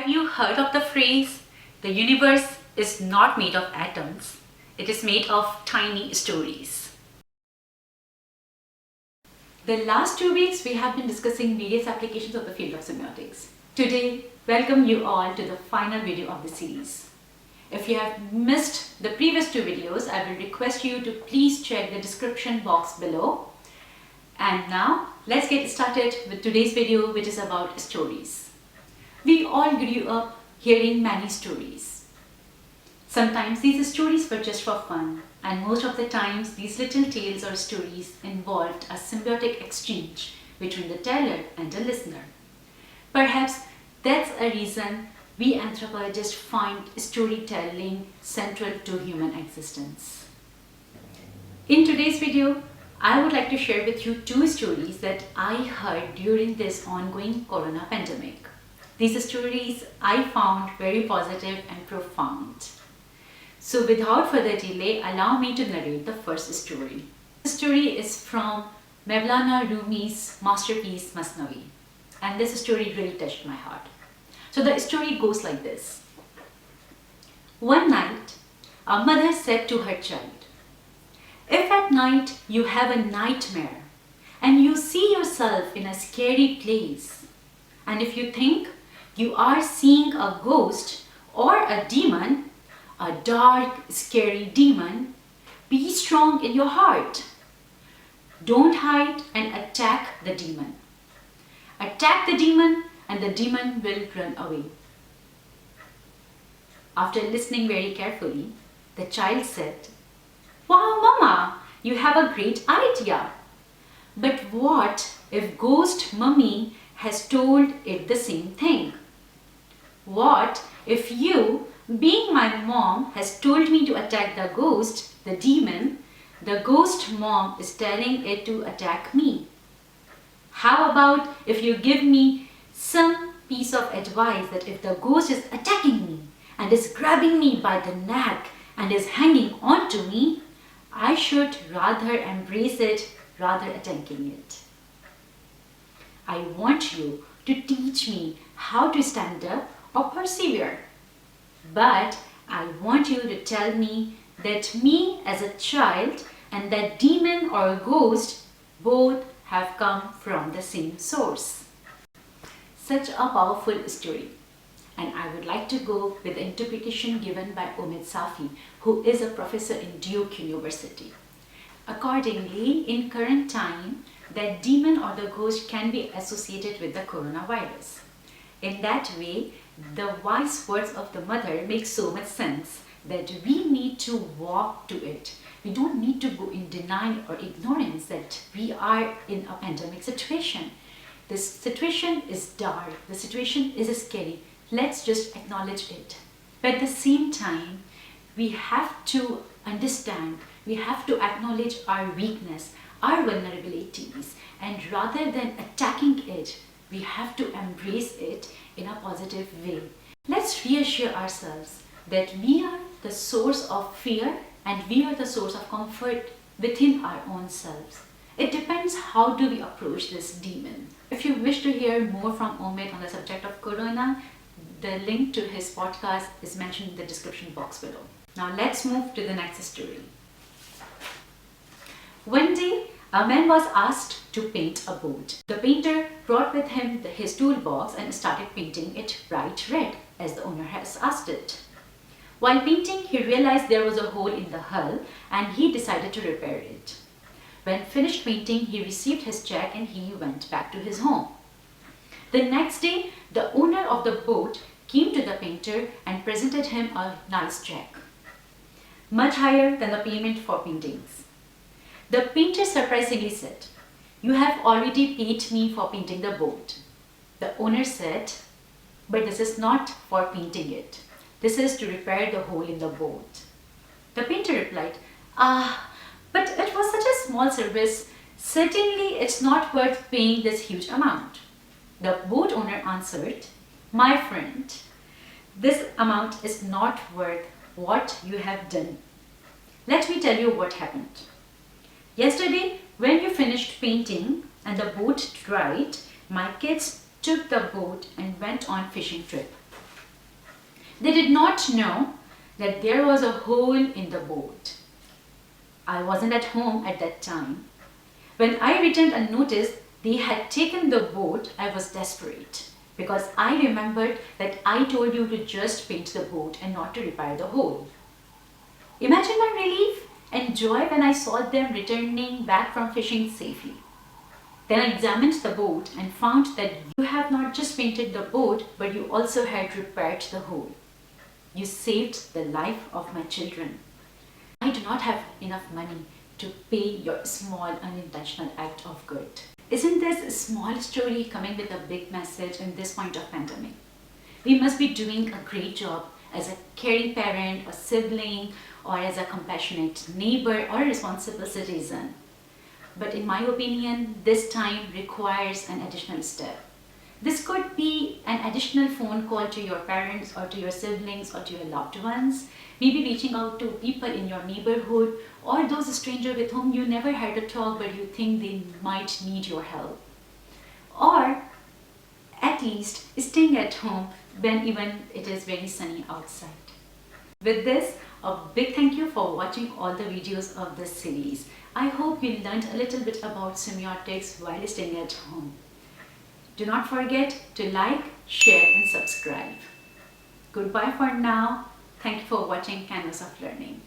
Have you heard of the phrase, the universe is not made of atoms, it is made of tiny stories? The last 2 weeks we have been discussing various applications of the field of semiotics. Today, welcome you all to the final video of the series. If you have missed the previous 2 videos, I will request you to please check the description box below. And now, let's get started with today's video, which is about stories. We all grew up hearing many stories. Sometimes these stories were just for fun, and most of the times these little tales or stories involved a symbiotic exchange between the teller and the listener. Perhaps that's a reason we anthropologists find storytelling central to human existence. In today's video, I would like to share with you 2 stories that I heard during this ongoing corona pandemic. These stories I found very positive and profound. So without further delay, allow me to narrate the first story. The story is from Mevlana Rumi's masterpiece Masnavi, and this story really touched my heart. So the story goes like this. One night, a mother said to her child, "If at night you have a nightmare and you see yourself in a scary place, and if you think you are seeing a ghost or a demon, a dark, scary demon, be strong in your heart. Don't hide and attack the demon. Attack the demon and the demon will run away." After listening very carefully, the child said, "Wow, Mama, you have a great idea. But what if ghost mummy has told it the same thing? What if you, being my mom, has told me to attack the ghost, the demon, the ghost mom is telling it to attack me? How about if you give me some piece of advice that if the ghost is attacking me and is grabbing me by the neck and is hanging on to me, I should rather embrace it rather attacking it? I want you to teach me how to stand up or persevere. But I want you to tell me that me as a child and that demon or ghost both have come from the same source." Such a powerful story. And I would like to go with the interpretation given by Omid Safi, who is a professor in Duke University. Accordingly, in current time, that demon or the ghost can be associated with the coronavirus. In that way, the wise words of the mother make so much sense that we need to walk to it. We don't need to go in denial or ignorance that we are in a pandemic situation. This situation is dark, the situation is scary. Let's just acknowledge it. But at the same time, we have to understand, we have to acknowledge our weakness, our vulnerabilities, and rather than attacking it, we have to embrace it in a positive way. Let's reassure ourselves that we are the source of fear and we are the source of comfort within our own selves. It depends how do we approach this demon. If you wish to hear more from Omid on the subject of corona, the link to his podcast is mentioned in the description box below. Now let's move to the next story. One day, a man was asked to paint a boat. The painter brought with him his toolbox and started painting it bright red, as the owner has asked it. While painting, he realized there was a hole in the hull and he decided to repair it. When finished painting, he received his check and he went back to his home. The next day, the owner of the boat came to the painter and presented him a nice check, much higher than the payment for paintings. The painter surprisingly said, "You have already paid me for painting the boat." The owner said, "But this is not for painting it. This is to repair the hole in the boat." The painter replied, "But it was such a small service. Certainly it's not worth paying this huge amount." The boat owner answered, "My friend, this amount is not worth what you have done. Let me tell you what happened. Yesterday, when you finished painting and the boat dried, my kids took the boat and went on fishing trip. They did not know that there was a hole in the boat. I wasn't at home at that time. When I returned and noticed they had taken the boat, I was desperate because I remembered that I told you to just paint the boat and not to repair the hole. Imagine my relief and joy when I saw them returning back from fishing safely. Then I examined the boat and found that you have not just painted the boat, but you also had repaired the hole. You saved the life of my children. I do not have enough money to pay your small unintentional act of good. Isn't this a small story coming with a big message in this point of pandemic? We must be doing a great job as a caring parent or sibling or as a compassionate neighbor or responsible citizen. But in my opinion, this time requires an additional step. This could be an additional phone call to your parents or to your siblings or to your loved ones, maybe reaching out to people in your neighborhood or those strangers with whom you never had a talk but you think they might need your help. Or at least staying at home when even it is very sunny outside. With this, a big thank you for watching all the videos of this series. I hope you learned a little bit about semiotics while staying at home. Do not forget to like, share and subscribe. Goodbye for now. Thank you for watching Canvas of Learning.